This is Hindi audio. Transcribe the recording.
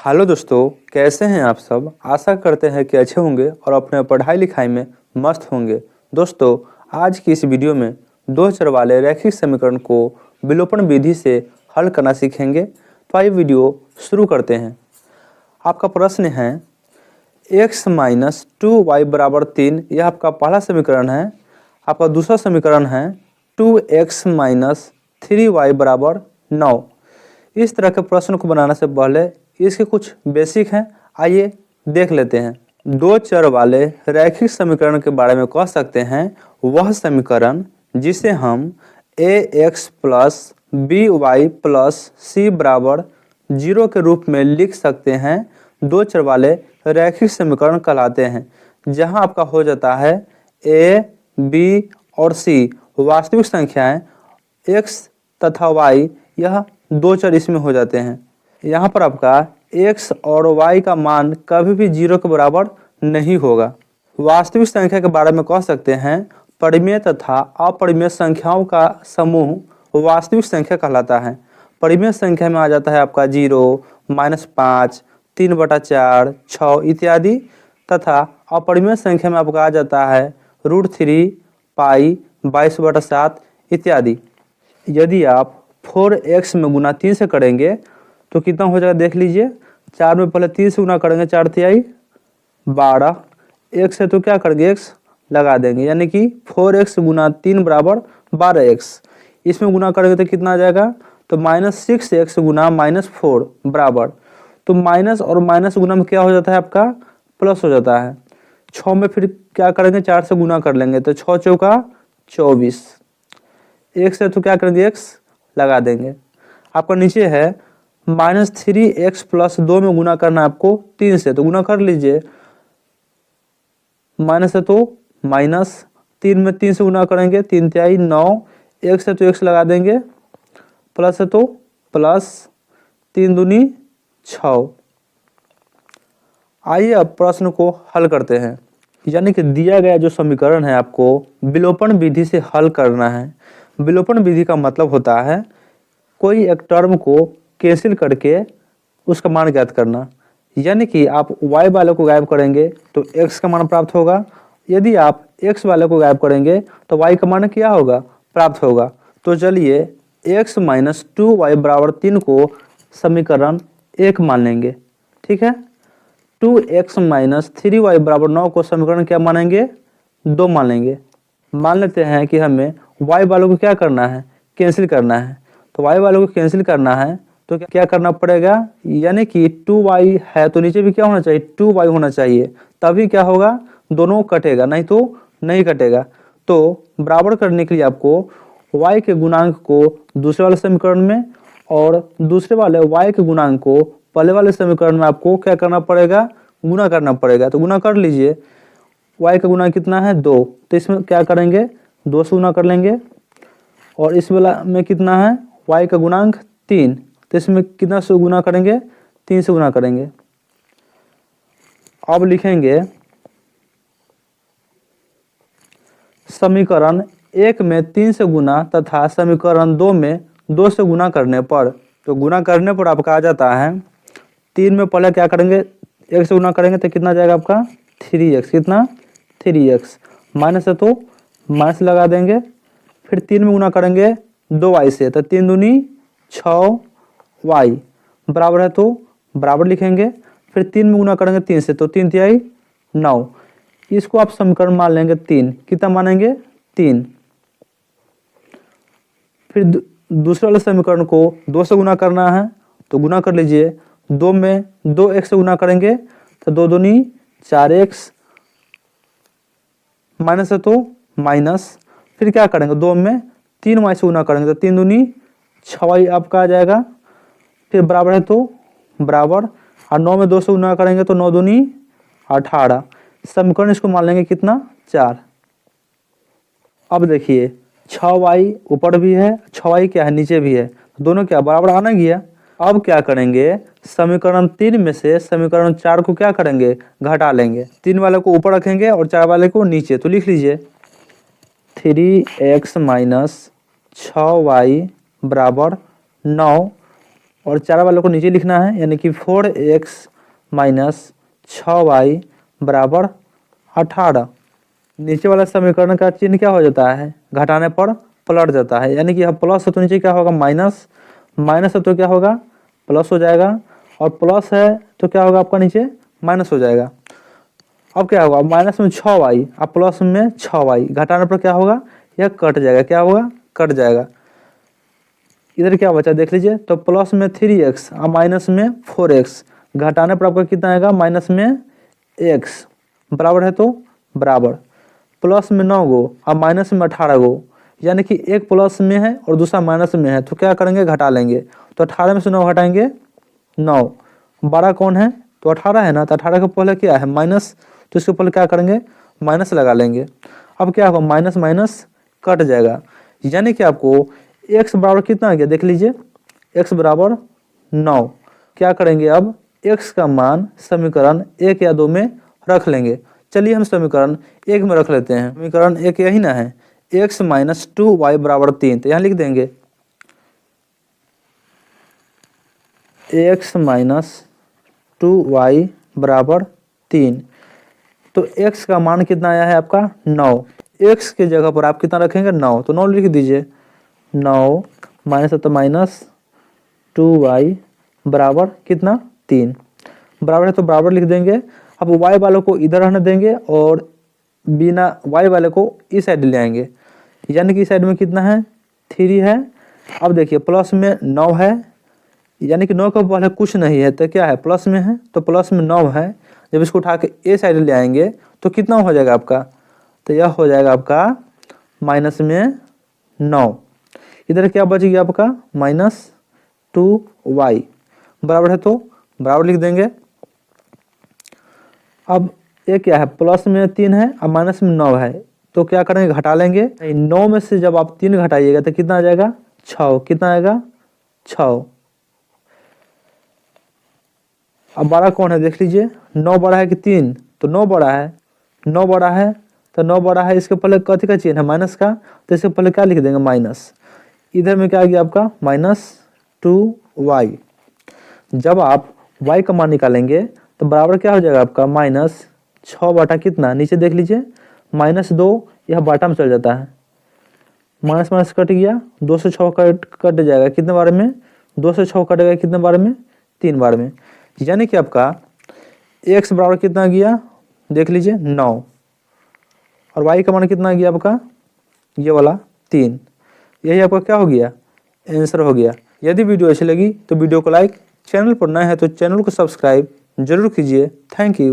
हेलो दोस्तों, कैसे हैं आप सब। आशा करते हैं कि अच्छे होंगे और अपने पढ़ाई लिखाई में मस्त होंगे। दोस्तों, आज की इस वीडियो में दो चर वाले रैखिक समीकरण को विलोपन विधि से हल करना सीखेंगे। तो आइए वीडियो शुरू करते हैं। आपका प्रश्न है x माइनस 2y बराबर 3, यह आपका पहला समीकरण है। आपका दूसरा समीकरण है 2x माइनस 3y बराबर 9। इस तरह के प्रश्न को बनाने से पहले इसके कुछ बेसिक हैं, आइए देख लेते हैं। दो चर वाले रैखिक समीकरण के बारे में कह सकते हैं वह समीकरण जिसे हम ax plus by plus c बराबर 0 के रूप में लिख सकते हैं। दो चर वाले रैखिक समीकरण कहलाते हैं, जहां आपका हो जाता है a, b और c वास्तविक संख्याएं, x तथा y यह दो चर इसमें हो जाते हैं। यहाँ पर आपका x और y का मान कभी भी 0 के बराबर नहीं होगा। वास्तविक संख्या के बारे में कह सकते हैं परिमेय तथा अपरिमेय संख्याओं का समूह वास्तविक संख्या कहलाता है। परिमेय संख्या में आ जाता है आपका 0, -5, 3/4, 6 इत्यादि, तथा अपरिमेय संख्या में आपका आ जाता है √3, पाई, 22/7 इत्यादि। यदि आप 4x में गुना 3 से करेंगे तो कितना हो जाएगा देख लीजिए। 4 में पहले 3 से गुना करेंगे, 4 तिहाई 12। x से तो क्या करेंगे, x लगा देंगे, यानी कि 4x गुना 3 बराबर 12x। इसमें गुना करेंगे तो कितना आ जाएगा, तो -6x गुना -4 बराबर, तो माइनस और माइनस गुना में क्या हो जाता है आपका, प्लस हो जाता है। 6 में फिर क्या करेंगे, 4 से गुना कर लेंगे तो 6 चौका 24। x से तो क्या करेंगे, x लगा देंगे। आपका नीचे है -3x प्लस 2 में गुना करना है आपको 3 से, तो गुना कर लीजिए। माइनस है तो माइनस, 3 में 3 से गुना करेंगे 3 तिहाई 9, x है तो x लगा देंगे, प्लस है तो प्लस, 3 दूनी 6। आइए अब प्रश्न को हल करते हैं। यानी कि दिया गया जो समीकरण है आपको विलोपन विधि से हल करना है। विलोपन विधि का मतलब होता है कोई एक टर्म को कैंसिल करके उसका मान ज्ञात करना। यानी कि आप y वाले को गायब करेंगे तो x का मान प्राप्त होगा, यदि आप x वाले को गायब करेंगे तो y का मान क्या होगा, प्राप्त होगा। तो चलिए x माइनस 2y बराबर 3 को समीकरण 1 मान लेंगे, ठीक है। 2x माइनस 3y बराबर 9 को समीकरण क्या मानेंगे, 2 मान लेंगे। मान लेते हैं कि हमें y वालों को क्या करना है, कैंसिल करना है। तो y वालों को कैंसिल करना है तो क्या करना पड़ेगा, यानी कि 2y है तो नीचे भी क्या होना चाहिए, 2y होना चाहिए, तभी क्या होगा, दोनों कटेगा, नहीं तो नहीं कटेगा। तो बराबर करने के लिए आपको y के गुणांक को दूसरे वाले समीकरण में और दूसरे वाले y के गुणांक को पहले वाले समीकरण में आपको क्या करना पड़ेगा, गुना करना पड़ेगा। तो गुना कर लीजिए। y का गुणांक कितना है, 2, तो इसमें क्या करेंगे, 2 से गुना कर लेंगे। और इस वाला में कितना है, y का गुणांक 3, तो इसमें कितना से गुना करेंगे, 3 से गुना करेंगे। अब लिखेंगे समीकरण 1 में 3 से गुना तथा समीकरण 2 में 2 से गुना करने पर, तो गुना करने पर आपका आ जाता है 3 में पहले क्या करेंगे, 1 से गुना करेंगे तो कितना जाएगा आपका 3x, कितना 3x, माइनस है तो माइनस लगा देंगे। फिर 3 में गुना करेंगे 2y से, तो 3 दूनी 6y बराबर है तो बराबर लिखेंगे। फिर 3 में गुना करेंगे 3 से, तो 3 तिहाई 9। इसको आप समीकरण मान लेंगे 3, कितना मानेंगे, 3। फिर दूसरे वाले समीकरण को 2 से गुना करना है, तो गुना कर लीजिए। 2 में 2x से गुना करेंगे तो 2 दूनी 4x, माइनस है तो माइनस। फिर क्या करेंगे, 2 में 3y से गुना करेंगे तो 3 दूनी 6y आपका आ जाएगा। फिर बराबर है तो बराबर, और 9 में 2 से गुना करेंगे तो 9 दूनी 18। समीकरण इसको मान लेंगे कितना, 4। अब देखिए 6y ऊपर भी है, 6y क्या है, नीचे भी है, दोनों क्या बराबर आना गया। अब क्या करेंगे, समीकरण 3 में से समीकरण 4 को क्या करेंगे, घटा लेंगे। 3 वाले को ऊपर रखेंगे और 4 वाले को नीचे, तो लिख लीजिए 3x माइनस 6y बराबर 9 और 4 वालों को नीचे लिखना है, यानी कि 4x माइनस 6y बराबर 18। नीचे वाला समीकरण का चिन्ह क्या हो जाता है, घटाने पर पलट जाता है, यानी कि अब प्लस है तो नीचे क्या होगा माइनस, माइनस है तो क्या होगा प्लस हो जाएगा, और प्लस है तो क्या होगा आपका नीचे माइनस हो जाएगा। अब क्या होगा, माइनस में 6y और प्लस में 6y, घटाने पर क्या होगा यह कट जाएगा, क्या होगा कट जाएगा। इधर क्या बचा देख लीजिए, तो प्लस में 3x और माइनस में 4x, घटाने पर आपका कितना आएगा माइनस में x, बराबर है तो बराबर, प्लस में 9 गो और माइनस में 18 गो, यानी कि एक प्लस में है और दूसरा माइनस में है, तो क्या करेंगे घटा लेंगे। तो 18 में से 9 घटाएंगे 9, 12 कौन है तो 18 है ना, तो 18 के पहले क्या है माइनस, तो इसके पहले क्या करेंगे माइनस लगा लेंगे। अब क्या होगा माइनस माइनस कट जाएगा, यानी कि आपको x बराबर कितना आ गया देख लीजिए, x बराबर 9। क्या करेंगे अब x का मान समीकरण 1 या 2 में रख लेंगे। चलिए हम समीकरण 1 में रख लेते हैं, समीकरण 1 यही ना है, x माइनस 2y बराबर 3, तो यहाँ लिख देंगे x माइनस 2y बराबर 3। तो x का मान कितना आया है आपका 9, x के जगह पर आप कितना रखेंगे 9, तो 9 लिख दीजिए, 9 माइनस है तो माइनस 2y बराबर कितना 3, बराबर है तो बराबर लिख देंगे। अब y वालों को इधर रहने देंगे और बिना y वाले को इस साइड ले आएंगे, यानी कि इस साइड में कितना है 3 है। अब देखिए प्लस में 9 है, यानी कि 9 का पहले कुछ नहीं है तो क्या है प्लस में है, तो प्लस में 9 है, जब इसको उठा के ए साइड ले आएंगे तो कितना हो जाएगा आपका, तो यह हो जाएगा आपका माइनस में 9। इधर क्या बच गया आपका माइनस 2y, बराबर है तो बराबर लिख देंगे। अब ये क्या है प्लस में 3 है और माइनस में 9 है, तो क्या करेंगे घटा लेंगे। 9 में से जब आप 3 घटाइएगा तो कितना आ जाएगा 6, कितना आएगा 6। अब 12 कौन है देख लीजिए, 9 बड़ा है कि 3, तो 9 बड़ा है, 9 बड़ा है तो 9 बड़ा है, इसके पहले कथी का चिन्ह है माइनस का, तो इसके पहले क्या लिख देंगे माइनस। इधर में क्या आ गया आपका माइनस 2y। जब आप y का मान निकालेंगे तो बराबर क्या हो जाएगा आपका माइनस 6 बटा कितना, नीचे देख लीजिए माइनस 2, यह बाटा में चल जाता है, माइनस माइनस कट गया, 2 से 6 कट जाएगा कितने बार में, 2 से 6 कटेगा कितने बार में 3 बार में, यानी कि आपका x बराबर कितना गया देख लीजिए 9, और y का मान कितना गया आपका ये वाला 3। यही आपका क्या हो गया आंसर हो गया। यदि वीडियो अच्छी लगी तो वीडियो को लाइक, चैनल पर नए हैं तो चैनल को सब्सक्राइब जरूर कीजिए। Thank you.